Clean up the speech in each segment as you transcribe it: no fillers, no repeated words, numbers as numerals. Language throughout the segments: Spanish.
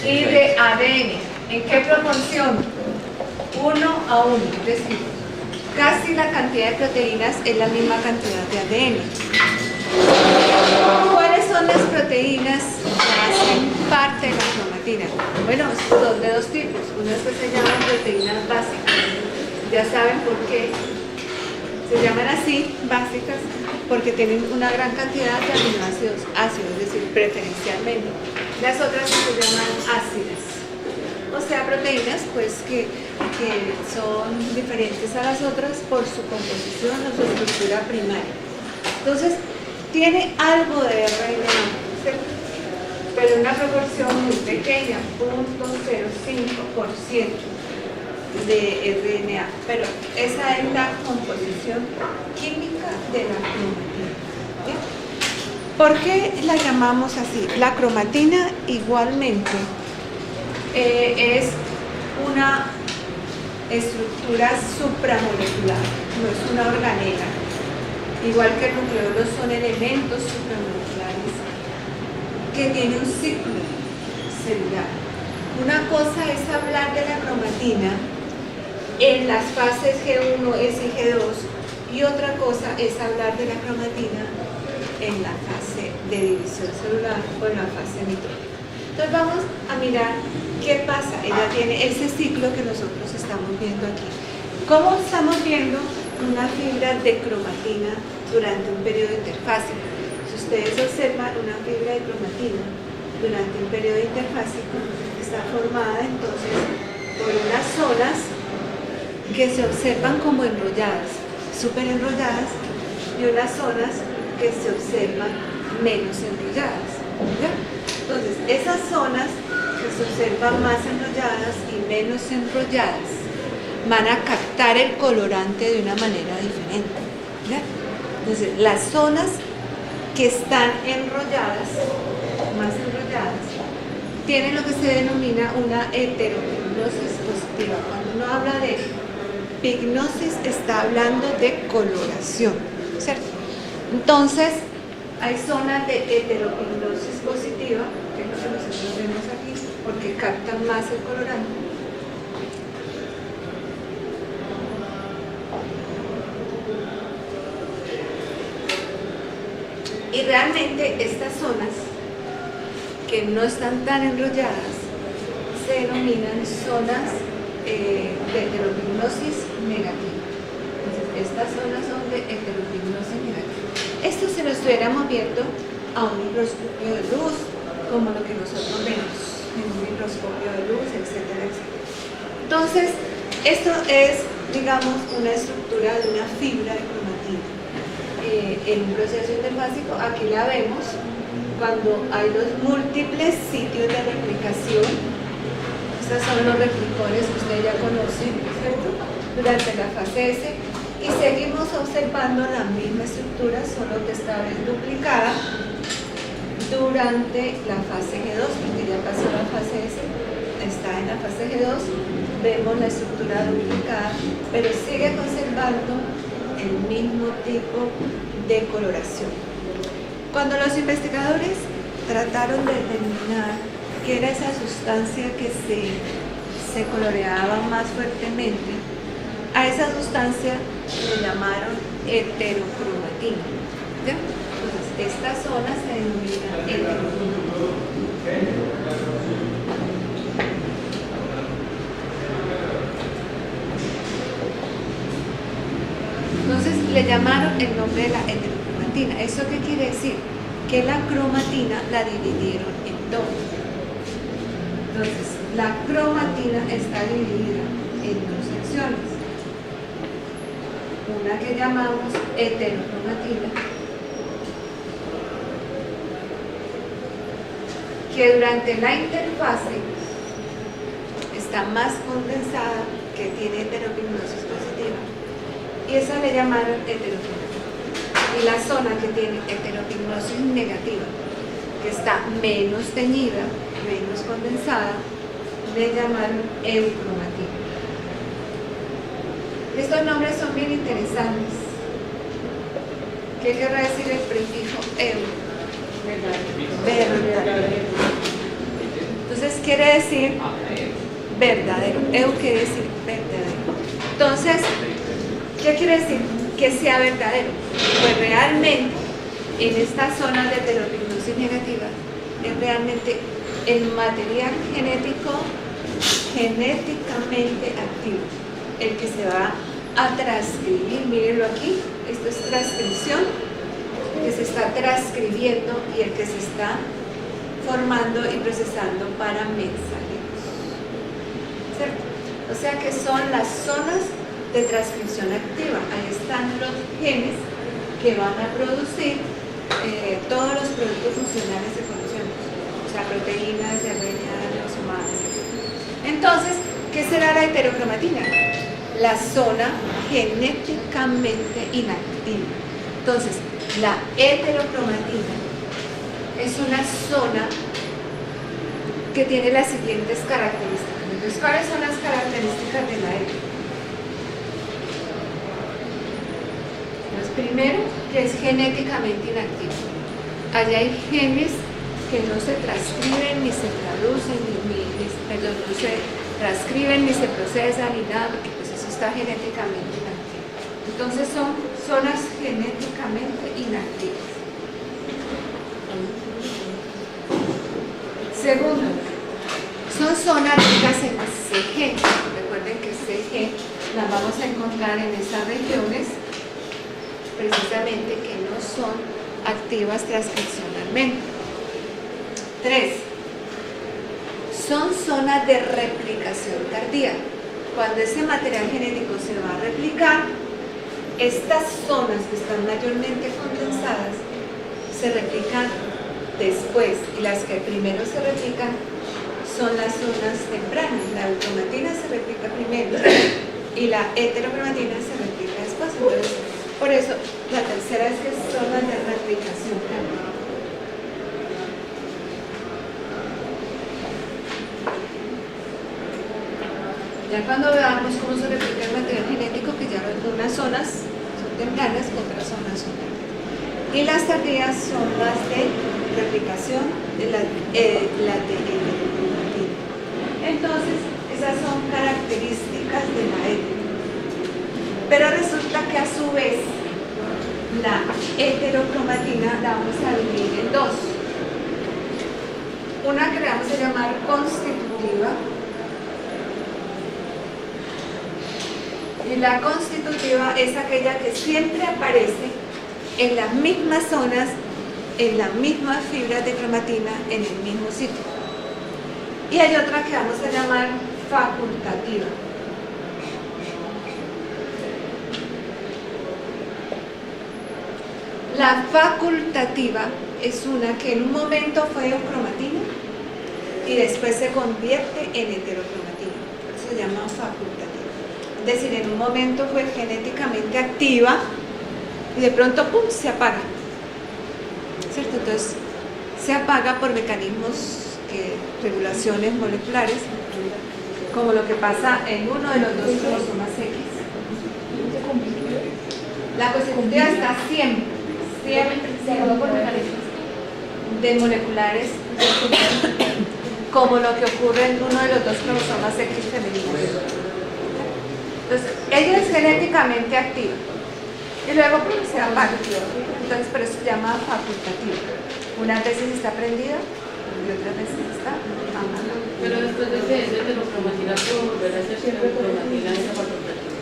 y de ADN. ¿En qué proporción? 1:1, es decir, casi la cantidad de proteínas es la misma cantidad de ADN. ¿Cuáles son las proteínas que hacen parte de la cromatina? Bueno, son de dos tipos. Unas que se llaman proteínas básicas. Ya saben por qué. Se llaman así, básicas, porque tienen una gran cantidad de aminoácidos ácidos, es decir, preferencialmente. Las otras se llaman ácidas. O sea, proteínas pues que son diferentes a las otras por su composición o su estructura primaria. Entonces, tiene algo de RNA, ¿cierto? Pero en una proporción muy pequeña, 0.05% de RNA. Pero esa es la composición química de la cromatina. ¿Bien? ¿Por qué la llamamos así? La cromatina igualmente es una estructura supramolecular, no es una organela. Igual que los nucleolos son elementos supramoleculares que tienen un ciclo celular. Una cosa es hablar de la cromatina en las fases G1, S y G2 y otra cosa es hablar de la cromatina en la fase de división celular o en la fase mitrótica. Entonces vamos a mirar qué pasa. Ella tiene ese ciclo que nosotros estamos viendo aquí. ¿Cómo estamos viendo una fibra de cromatina durante un periodo interfásico? Si ustedes observan una fibra de cromatina durante un periodo interfásico, está formada entonces por unas zonas que se observan como enrolladas, súper enrolladas, y unas zonas que se observan menos enrolladas. ¿Ya? Entonces, esas zonas que se observan más enrolladas y menos enrolladas van a captar el colorante de una manera diferente. ¿Ya? Entonces, las zonas que están enrolladas, más enrolladas, tienen lo que se denomina una heteropignosis positiva. Cuando uno habla de pignosis, está hablando de coloración, ¿cierto? Entonces, hay zonas de heteropignosis positiva, que es lo que nosotros vemos aquí, porque captan más el colorante. Y realmente estas zonas que no están tan enrolladas se denominan zonas de heteropignosis negativa. Entonces, estas zonas son de heteropignosis negativa. Esto se lo estuviéramos viendo a un microscopio de luz, como lo que nosotros vemos en un microscopio de luz, etcétera, etcétera. Entonces, esto es, digamos, una estructura de una fibra de cromatina. En un proceso interfásico, aquí la vemos cuando hay los múltiples sitios de replicación. Estos son los replicores que ustedes ya conocen, ¿cierto? Durante la fase S. Y seguimos observando la misma estructura, solo que esta vez duplicada durante la fase G2, porque ya pasó la fase S, está en la fase G2, vemos la estructura duplicada, pero sigue conservando el mismo tipo de coloración. Cuando los investigadores trataron de determinar qué era esa sustancia que se coloreaba más fuertemente, a esa sustancia le llamaron heterocromatina. ¿Ya? Entonces, esta zona se denomina heterocromatina. Entonces, le llamaron el nombre de la heterocromatina. ¿Eso qué quiere decir? Que la cromatina la dividieron en dos. Entonces, la cromatina está dividida en dos secciones. Una que llamamos heterocromatina, que durante la interfase está más condensada, que tiene heteropignosis positiva, y esa le llamaron heterocromatina. Y la zona que tiene heteropignosis negativa, que está menos teñida, menos condensada, le llamaron eucromatina. Estos nombres son bien interesantes. ¿Qué querrá decir el prefijo eu? Verdadero. Entonces, quiere decir verdadero. Eu quiere decir verdadero. Entonces, ¿qué quiere decir? Que sea verdadero. Pues realmente, en estas zonas de heteropignosis negativa, es realmente el material genético genéticamente activo, el que se va a transcribir. Mírenlo aquí, esto es transcripción, que se está transcribiendo y el que se está formando y procesando para mensajeros, ¿cierto? O sea que son las zonas de transcripción activa. Ahí están los genes que van a producir todos los productos funcionales que conocemos, o sea, proteínas, RNA, humanos, etc. Entonces, ¿qué será la heterocromatina? La zona genéticamente inactiva. Entonces, la heterocromatina es una zona que tiene las siguientes características. Entonces, ¿cuáles son las características de la hetero? Pues primero, que es genéticamente inactivo. Allá hay genes que no se transcriben ni se traducen, no se transcriben ni se procesan ni nada, porque pues eso está genéticamente inactivo. Entonces son zonas genéticamente inactivas. Segundo, son zonas ricas en CG. Recuerden que CG las vamos a encontrar en esas regiones precisamente que no son activas transcripcionalmente. 3. Son zonas de replicación tardía. Cuando ese material genético se va a replicar, estas zonas que están mayormente condensadas se replican después, y las que primero se replican son las zonas tempranas. La eucromatina se replica primero y la heterocromatina se replica después. Entonces, por eso la tercera es que es zonas de replicación tardía. Ya cuando veamos cómo se replica el material genético, que ya unas zonas son tempranas, otras zonas son tardías. Y las tardías son las de replicación de la heterocromatina. Entonces, esas son características de la hetero. Pero resulta que a su vez, la heterocromatina la vamos a dividir en dos. Una que le vamos a llamar constitutiva, y la constitutiva es aquella que siempre aparece en las mismas zonas, en las mismas fibras de cromatina, en el mismo sitio. Y hay otra que vamos a llamar facultativa. La facultativa es una que en un momento fue eucromatina y después se convierte en heterocromatina. Por eso se llama facultativa. Es decir, en un momento fue genéticamente activa y de pronto, ¡pum!, se apaga. ¿Cierto? Entonces, se apaga por mecanismos, regulaciones moleculares, como lo que pasa en uno de los dos cromosomas X. La constitutiva está siempre por mecanismos de moleculares, como lo que ocurre en uno de los dos cromosomas X femeninos. Entonces, ella es genéticamente activa y luego se apaga. Entonces, por eso se llama facultativa. Unas veces está prendida y otras veces está apagada. Pero después de que es heterocromatina, ¿puedo volver a ser heterocromatina esa facultativa?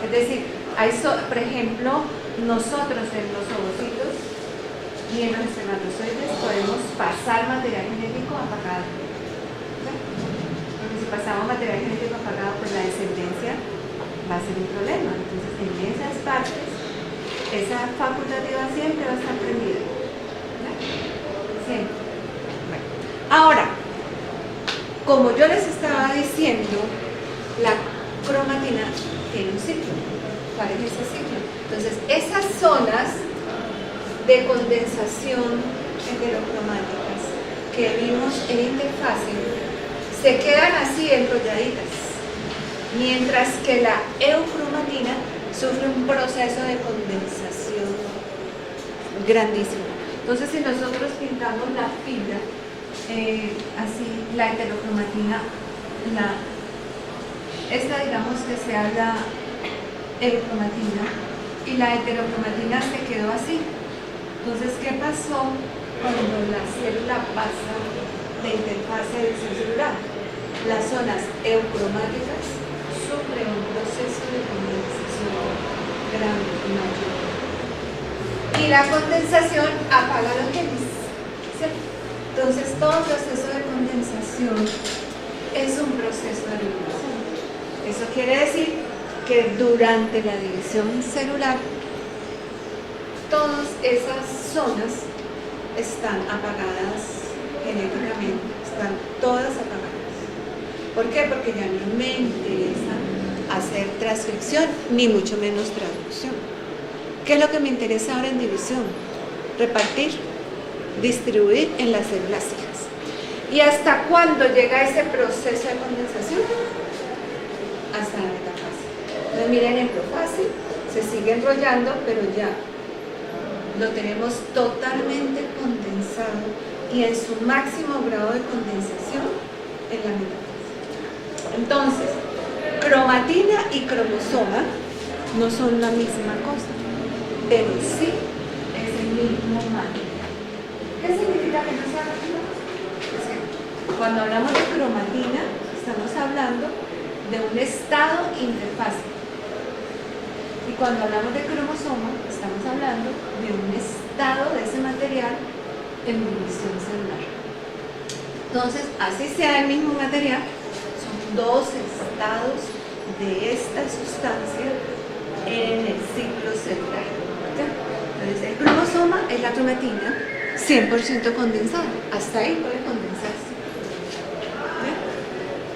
Es decir, hay por ejemplo, nosotros en los ovocitos y en los espermatozoides podemos pasar material genético apagado. Porque si pasamos material genético apagado, pues la descendencia va a ser un problema. Entonces, en esas partes, esa facultativa siempre va a estar prendida. Siempre. Bueno. Ahora, como yo les estaba diciendo, la cromatina tiene un ciclo. ¿Cuál es ese ciclo? Entonces, esas zonas de condensación heterocromáticas que vimos en interfase se quedan así enrolladitas, mientras que la eucromatina sufre un proceso de condensación grandísimo. Entonces, si nosotros pintamos la fibra así la heterocromatina, esta digamos que sea la eurocromatina, y la heterocromatina se quedó así. Entonces, ¿qué pasó cuando la célula pasa de interfase a división celular? Las zonas eucromáticas sufren un proceso de condensación grande y mayor. Y la condensación apaga los genes, ¿cierto? Entonces, todo proceso de condensación es un proceso de regulación. Eso quiere decir que durante la división celular, todas esas zonas están apagadas genéticamente, están todas apagadas. ¿Por qué? Porque ya no me interesa hacer transcripción, ni mucho menos traducción. ¿Qué es lo que me interesa ahora en división? Repartir, distribuir en las células hijas. ¿Y hasta cuándo llega ese proceso de condensación? Hasta la metafase. Entonces miren en profase, se sigue enrollando, pero ya lo tenemos totalmente condensado y en su máximo grado de condensación en la metafase. Entonces, cromatina y cromosoma no son la misma cosa, pero sí es el mismo material. ¿Qué significa que no sea la misma cosa? Cuando hablamos de cromatina, estamos hablando de un estado interfásico. Y cuando hablamos de cromosoma, estamos hablando de un estado de ese material en división celular. Entonces, así sea el mismo material, son dos estados de esta sustancia en el ciclo celular. ¿Ya? Entonces, el cromosoma es la cromatina 100% condensada. Hasta ahí puede condensarse.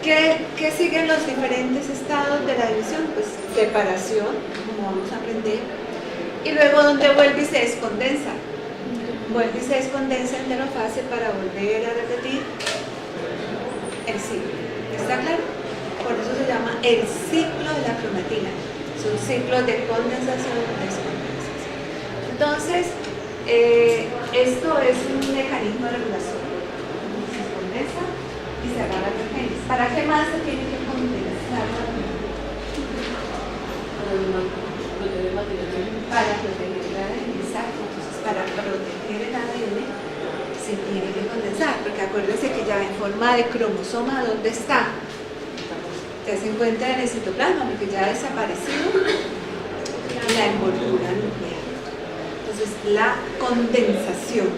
¿Qué siguen los diferentes estados de la división? Pues separación, como vamos a aprender, y luego donde vuelve y se descondensa. Vuelve y se descondensa en telofase para volver a repetir el ciclo. ¿Está claro? Por eso se llama el ciclo de la cromatina. Son ciclos de condensación y descondensación. Entonces, esto es un mecanismo de regulación. Se condensa y se agarra los genes. ¿Para qué más se tiene que condensar? Para proteger el ADN, exacto. Entonces, para proteger el ADN se tiene que condensar, porque acuérdense que ya en forma de cromosoma, ¿dónde está? Ya se encuentra en el citoplasma, porque ya ha desaparecido la envoltura nuclear. Entonces, la condensación,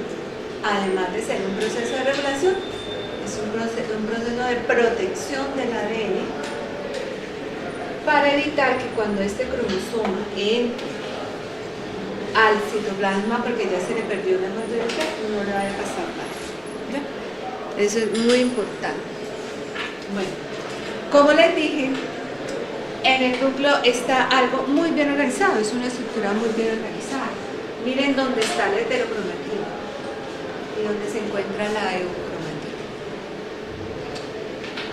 además de ser un proceso de regulación, es un proceso de protección del ADN para evitar que cuando este cromosoma entre al citoplasma, porque ya se le perdió la envoltura, no le vaya a pasar nada. ¿Ya? Eso es muy importante. Bueno, como les dije, en el núcleo está algo muy bien organizado, es una estructura muy bien organizada. Miren dónde está la heterocromatina y dónde se encuentra la eucromatina.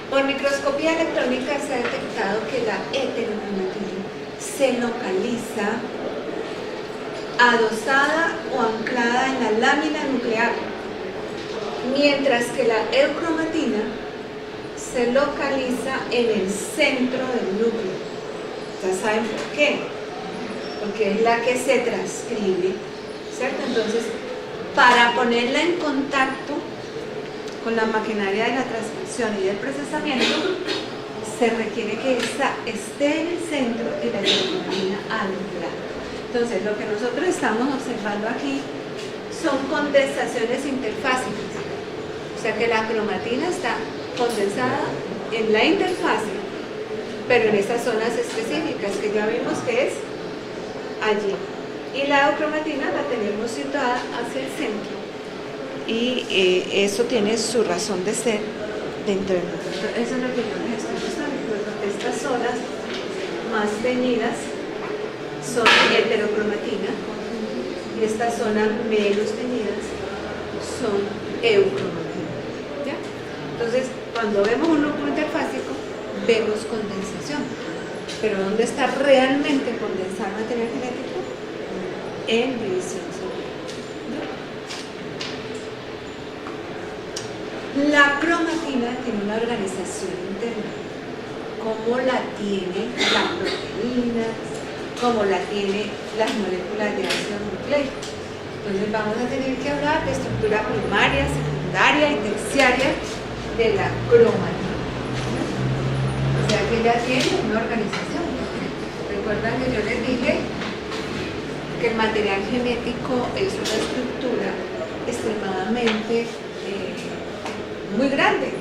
Por microscopía electrónica se ha detectado que la heterocromatina se localiza adosada o anclada en la lámina nuclear, mientras que la eucromatina se localiza en el centro del núcleo. Ya saben por qué, porque es la que se transcribe, ¿cierto? Entonces, para ponerla en contacto con la maquinaria de la transcripción y del procesamiento, se requiere que esta esté en el centro y la heterocromatina al lado. Entonces, lo que nosotros estamos observando aquí son condensaciones interfásicas, o sea que la cromatina está condensada en la interfase, pero en esas zonas específicas que ya vimos que es allí. Y la eucromatina la tenemos situada hacia el centro. Y eso tiene su razón de ser dentro del núcleo. Eso es lo que yo les estoy mostrando. Estas zonas más teñidas son heterocromatina y estas zonas menos teñidas son eucromatina. ¿Ya? Entonces, cuando vemos un núcleo interfásico, vemos condensación. Pero ¿dónde está realmente condensar material genético? En división celular. La cromatina tiene una organización interna, como la tiene la proteína, como la tiene las moléculas de ácido nucleico. Entonces vamos a tener que hablar de estructura primaria, secundaria y terciaria de la cromatina. O sea que ya tiene una organización. Recuerdan que yo les dije que el material genético es una estructura extremadamente muy grande.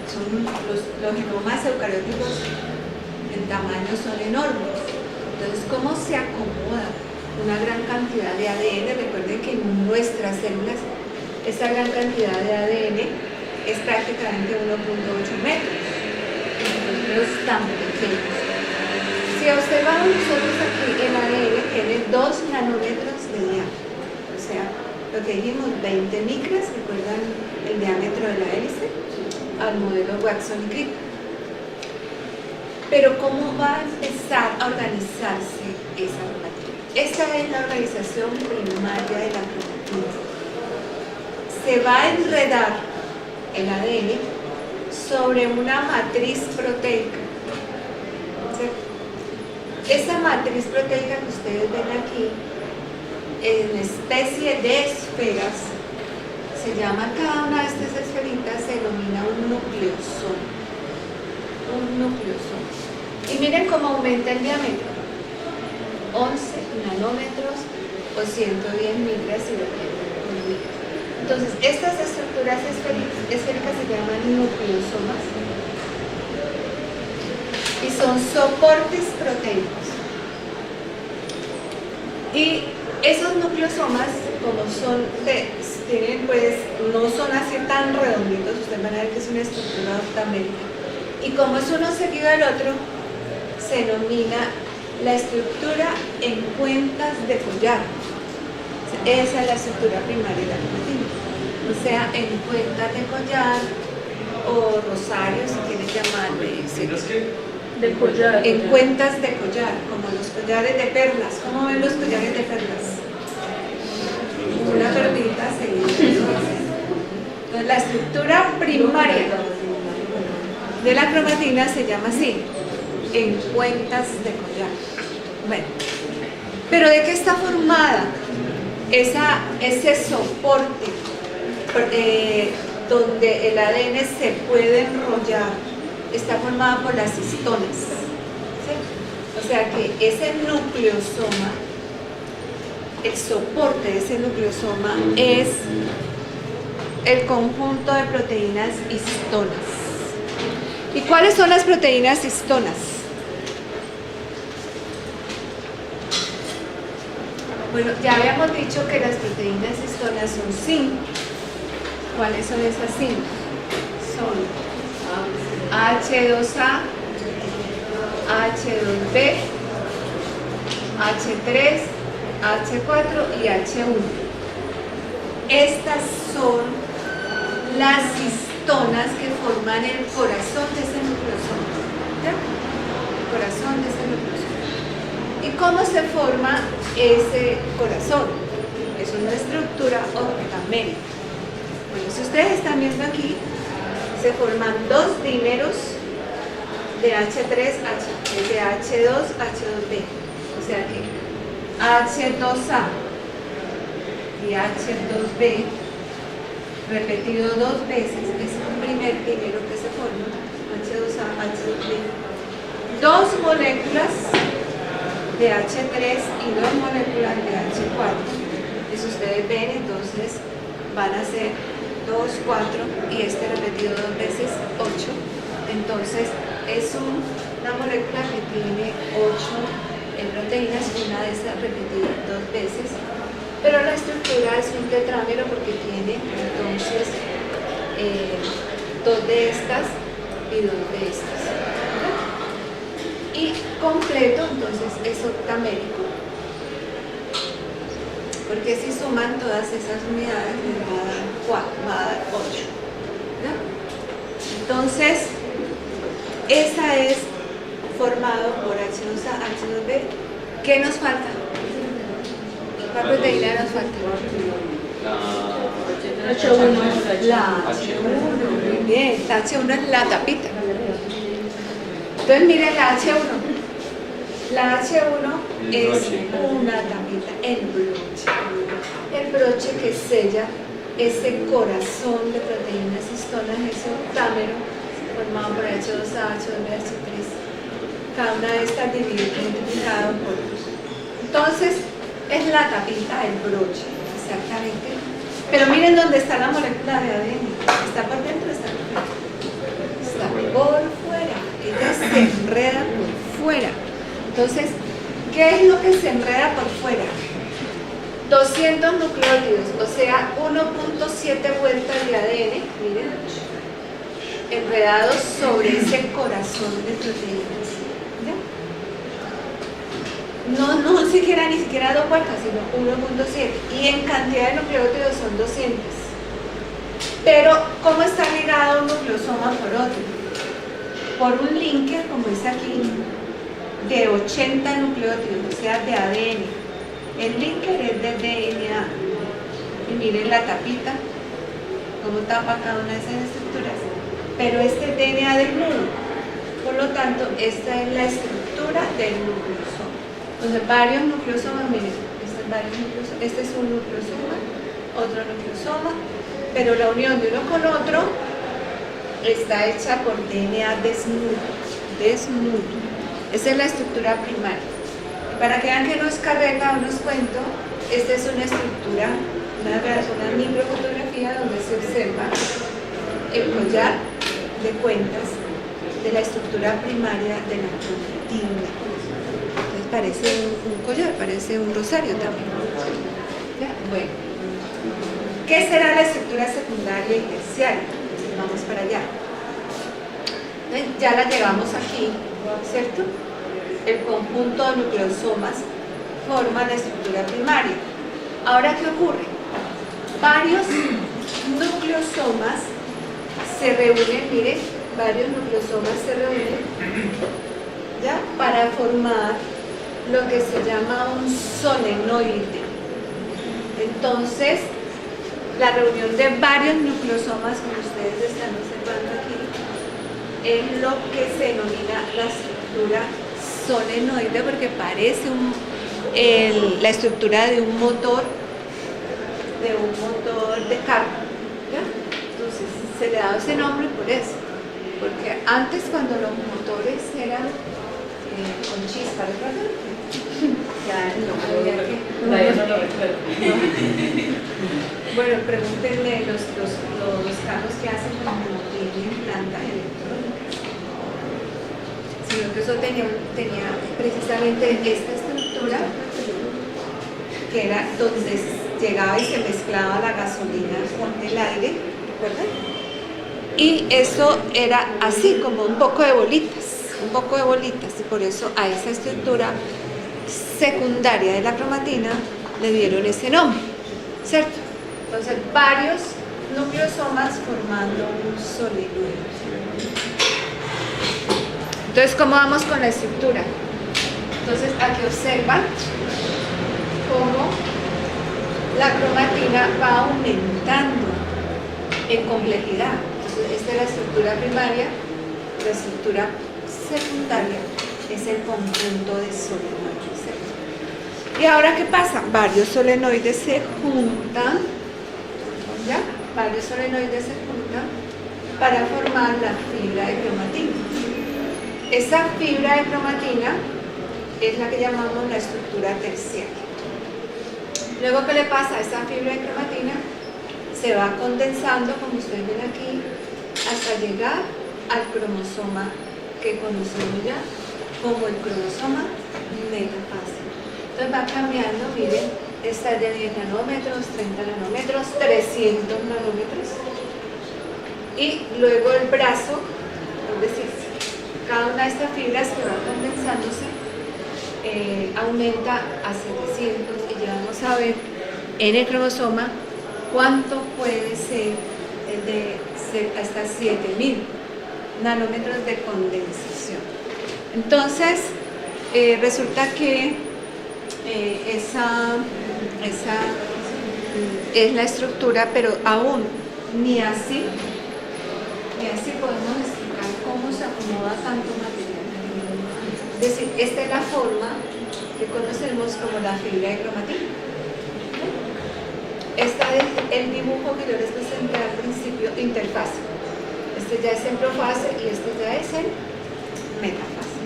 Los genomas eucarióticos en tamaño son enormes. Entonces, ¿cómo se acomoda una gran cantidad de ADN? Recuerden que en nuestras células esa gran cantidad de ADN es prácticamente 1.8 metros. Núcleos tan pequeños. Si observamos nosotros aquí, el ADN tiene 2 nanómetros de diámetro. O sea, lo que dijimos, 20 micras, ¿recuerdan el diámetro de la hélice? Al modelo Watson y Crick. Pero ¿cómo va a empezar a organizarse esa cromatina? Esta es la organización primaria de la cromatina. Se va a enredar el ADN sobre una matriz proteica. ¿Sí? Esa matriz proteica que ustedes ven aquí, en especie de esferas, se llama, cada una de estas esferitas se denomina un nucleosoma. Un nucleosoma. Y miren cómo aumenta el diámetro. 11 nanómetros o 110 micras si lo quieren medir. Entonces, estas estructuras esféricas se llaman nucleosomas y son soportes proteicos. Y esos nucleosomas, como son, tienen pues, no son así tan redonditos, ustedes van a ver que es una estructura octamérica. Y como es uno seguido del otro, se denomina la estructura en cuentas de collar. Esa es la estructura primaria de la cromatina. O sea, en cuentas de collar o rosario, si quieren llamarle, etc. De collar. En cuentas de collar, como los collares de perlas. ¿Cómo ven los collares de perlas? Una perlita seguida. Entonces, la estructura primaria de la cromatina se llama así, en cuentas de collar. Bueno, pero ¿de qué está formada ese soporte donde el ADN se puede enrollar? Está formada por las histonas, ¿sí? O sea que ese nucleosoma, el soporte de ese nucleosoma es el conjunto de proteínas histonas. ¿Y cuáles son las proteínas histonas? Bueno, ya habíamos dicho que las proteínas histonas son 5. ¿Cuáles son esas 5? Son H2A, H2B, H3, H4 y H1. Estas son las histonas que forman el corazón de ese nucleosoma. ¿Ya? El corazón de ese nucleosoma. ¿Y cómo se forma ese corazón? Es una estructura octamérica. Bueno, si ustedes están viendo aquí, se forman 2 dímeros de H3, de H2, H2B. O sea que H2A y H2B repetido 2 veces es el primer dímero que se forma, H2A, H2B. 2 moléculas de H3 y 2 moléculas de H4. Y si ustedes ven, entonces van a ser 2, 4 y este repetido 2 veces 8. Entonces es una molécula que tiene 8 proteínas y una de esas repetida 2 veces. Pero la estructura es un tetrámero porque tiene entonces 2 de estas y 2 de estas. ¿Verdad? Y completo entonces es octamérico. Porque si suman todas esas unidades les va a dar 4, va a dar 8. ¿No? Entonces, esa es formado por H2A, H2B. ¿Qué nos falta? ¿Cuál proteína nos falta? H1. La H1, muy bien, la H1 es la tapita. Entonces miren la H1. La H1 es una tapita, el broche. El broche que sella ese corazón de proteínas histonas, ese octámero formado por H2A, H2B, H3. Cada una de estas identificado por. Entonces, es la tapita, el broche, exactamente. Pero miren dónde está la molécula de ADN. ¿Está por dentro o está por fuera? Está por fuera. Ella se enreda por fuera. Entonces, ¿qué es lo que se enreda por fuera? 200 nucleótidos, o sea, 1.7 vueltas de ADN, miren, enredados sobre ese corazón de proteínas. ¿Ya? No ni siquiera 2 vueltas, sino 1.7. Y en cantidad de nucleótidos son 200. Pero, ¿cómo está ligado un nucleosoma por otro? Por un linker, como es aquí, de 80 nucleótidos, o sea, de ADN. El linker es de DNA. Y miren la tapita, cómo tapa cada una de esas estructuras. Pero este es DNA del nudo. Por lo tanto, esta es la estructura del nucleosoma. Entonces, varios nucleosomas, miren, este es un nucleosoma, otro nucleosoma, pero la unión de uno con otro está hecha por DNA desnudo. Esa es la estructura primaria. Para que vean que no es carreta o no es cuento, esta es una estructura, una microfotografía donde se observa el collar de cuentas de la estructura primaria de la cromatina. Entonces parece un collar, parece un rosario también. ¿Ya? Bueno, ¿qué será la estructura secundaria y terciaria? Vamos para allá. Ya la llevamos aquí, ¿cierto? El conjunto de nucleosomas forma la estructura primaria. Ahora, ¿qué ocurre? Varios nucleosomas se reúnen, miren, varios nucleosomas se reúnen, ¿ya? Para formar lo que se llama un solenoide. Entonces, la reunión de varios nucleosomas, como ustedes están observando aquí, es lo que se denomina la estructura solenoide, porque parece la estructura de un motor de carro, ¿ya? Entonces se le ha dado ese nombre por eso, porque antes cuando los motores eran con chispas, ¿verdad? Ya no había que. No lo recuerdo. Bueno, pregúntenle los carros que hacen cuando tienen plantas electrónicas. Sino que eso tenía precisamente esta estructura, que era donde llegaba y se mezclaba la gasolina con el aire, ¿recuerdan? Y eso era así, como un poco de bolitas, y por eso a esa estructura secundaria de la cromatina le dieron ese nombre, ¿cierto? Entonces, varios nucleosomas formando un solenoide. Entonces, ¿cómo vamos con la estructura? Entonces, aquí observan cómo la cromatina va aumentando en complejidad. Entonces, esta es la estructura primaria, la estructura secundaria es el conjunto de solenoides. ¿Y ahora qué pasa? Varios solenoides se juntan, ¿ya? Varios solenoides se juntan para formar la fibra de cromatina. Esa fibra de cromatina es la que llamamos la estructura terciaria. Luego, ¿qué le pasa a esa fibra de cromatina? Se va condensando, como ustedes ven aquí, hasta llegar al cromosoma que conocemos ya como el cromosoma metafásico. Entonces va cambiando, miren, está de 10 nanómetros, 30 nanómetros, 300 nanómetros. Y luego el brazo, es decir, cada una de estas fibras que va condensándose aumenta a 700, y ya vamos a ver en el cromosoma cuánto puede ser hasta 7000 nanómetros de condensación. Entonces, es la estructura, pero aún ni así podemos explicar cómo se acomoda tanto material. Es decir, esta es la forma que conocemos como la fibra de cromatina. Este es el dibujo que yo les presenté al principio, interfase. Este ya es en profase y este ya es en metafase.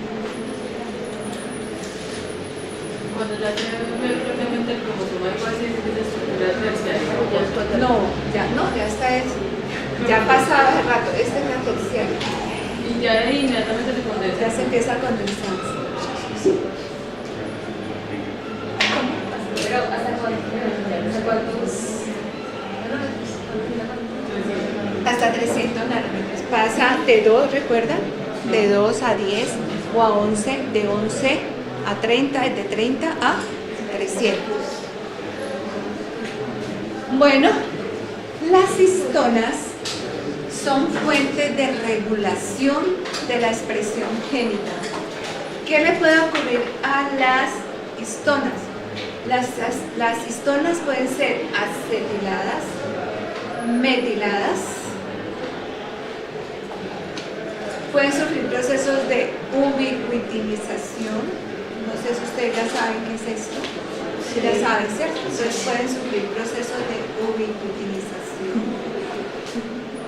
Cuando ya se ve propiamente el cromosoma igual si es de estructura terciaria, ya está hecho. Ya ha pasado hace rato, esta es la terciaria. y ya inmediatamente se condensa. Ya se empieza a condensar. Pero ¿hasta cuántos? Hasta 300 nanómetros. Pasa de 2, ¿recuerdan? De 2 a 10 o a 11, de 11 a 30, de 30 a 300. Bueno, las histonas son fuentes de regulación de la expresión génica. ¿Qué le puede ocurrir a las histonas? Las histonas pueden ser acetiladas, metiladas, pueden sufrir procesos de ubiquitinización. No sé si ustedes ya saben qué es esto. Sí. Ya saben, ¿cierto? Entonces pueden sufrir procesos de ubiquitinización.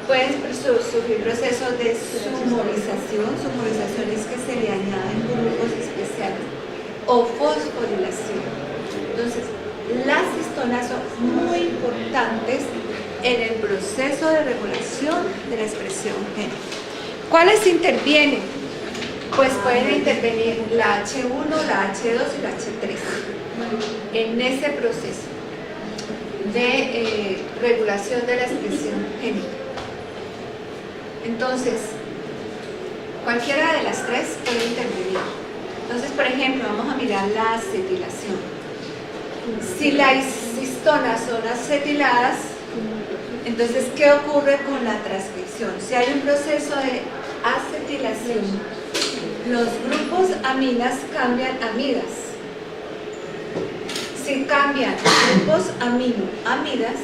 Pueden sufrir procesos de sumorización. Sumorización es que se le añaden grupos especiales. O fosforilación. Entonces, las histonas son muy importantes en el proceso de regulación de la expresión génica. ¿Cuáles intervienen? Pues pueden intervenir la H1, la H2 y la H3 en ese proceso de regulación de la expresión génica. Entonces, cualquiera de las tres puede intervenir. Entonces, por ejemplo, vamos a mirar la acetilación. Si las histonas son acetiladas, entonces, ¿qué ocurre con la transcripción? Si hay un proceso de acetilación, los grupos aminas cambian a amidas. Si cambian grupos amino-amidas,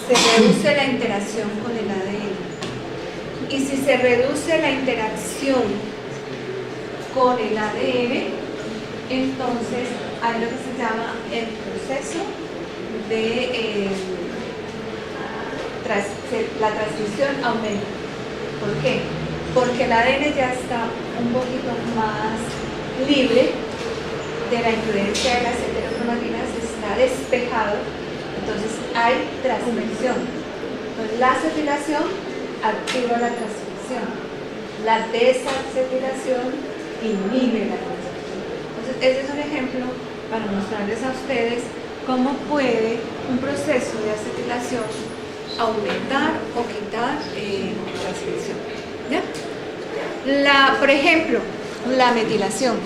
se reduce la interacción con el ADN. Y si se reduce la interacción con el ADN, entonces hay lo que se llama el proceso de la transcripción aumenta. ¿Por qué? Porque el ADN ya está un poquito más libre de la influencia de las heterocromatinas, está despejado, entonces hay transcripción. Entonces la acetilación activa la transcripción, la desacetilación inhibe la transcripción. Entonces ese es un ejemplo para mostrarles a ustedes cómo puede un proceso de acetilación aumentar o quitar transcripción. ¿Ya? Por ejemplo, la metilación.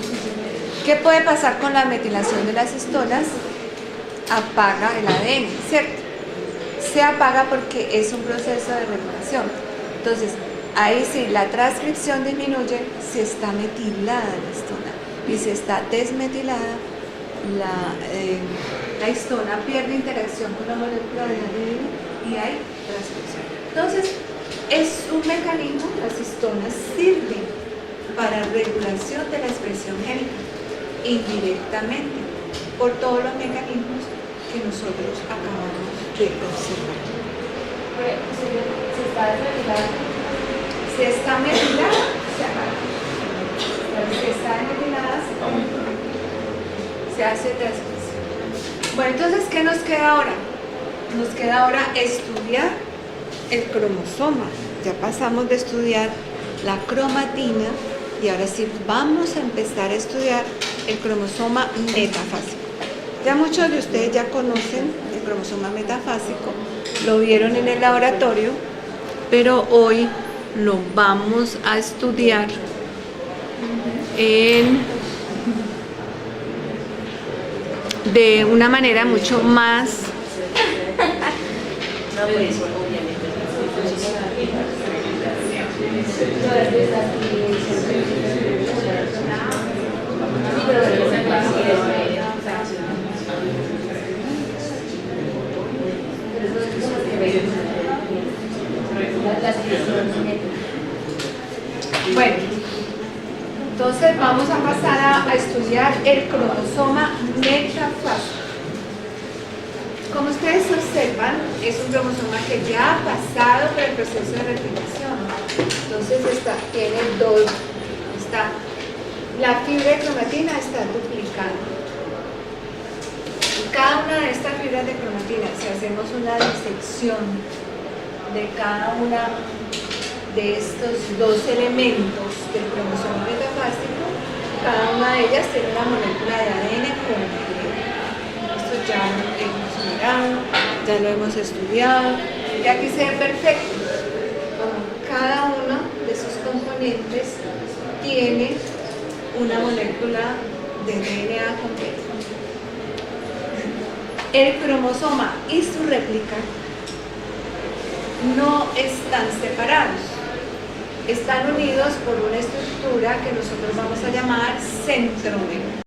¿Qué puede pasar con la metilación de las histonas? Apaga el ADN, ¿cierto? Se apaga porque es un proceso de regulación. Entonces, ahí sí, la transcripción disminuye si está metilada la histona. Y si está desmetilada, la histona pierde interacción con la molécula de ADN y hay transcripción. Entonces, es un mecanismo, las histonas sirven para regulación de la expresión génica, indirectamente, por todos los mecanismos que nosotros acabamos de observar. Si está desmetilada, Si está metilada, se apaga. Si está desmetilada, se hace transcripción. Bueno, entonces, ¿qué nos queda ahora? Nos queda ahora estudiar el cromosoma. Ya pasamos de estudiar la cromatina y ahora sí vamos a empezar a estudiar el cromosoma metafásico. Ya muchos de ustedes ya conocen el cromosoma metafásico, lo vieron en el laboratorio, pero hoy lo vamos a estudiar de una manera mucho más Las ediciones genéticas. Bueno, entonces vamos a pasar a estudiar el cromosoma metafásico. Como ustedes observan, es un cromosoma que ya ha pasado por el proceso de replicación. Entonces tiene dos, la fibra de cromatina está duplicada. Y cada una de estas fibras de cromatina, si hacemos una disección de cada una de estos dos elementos del cromosoma metafásico, cada una de ellas tiene una molécula de ADN completa. Esto ya lo hemos mirado, ya lo hemos estudiado, y aquí se ve perfecto. Como cada uno de sus componentes tiene una molécula de DNA completa. El cromosoma y su réplica no están separados, están unidos por una estructura que nosotros vamos a llamar centrómero.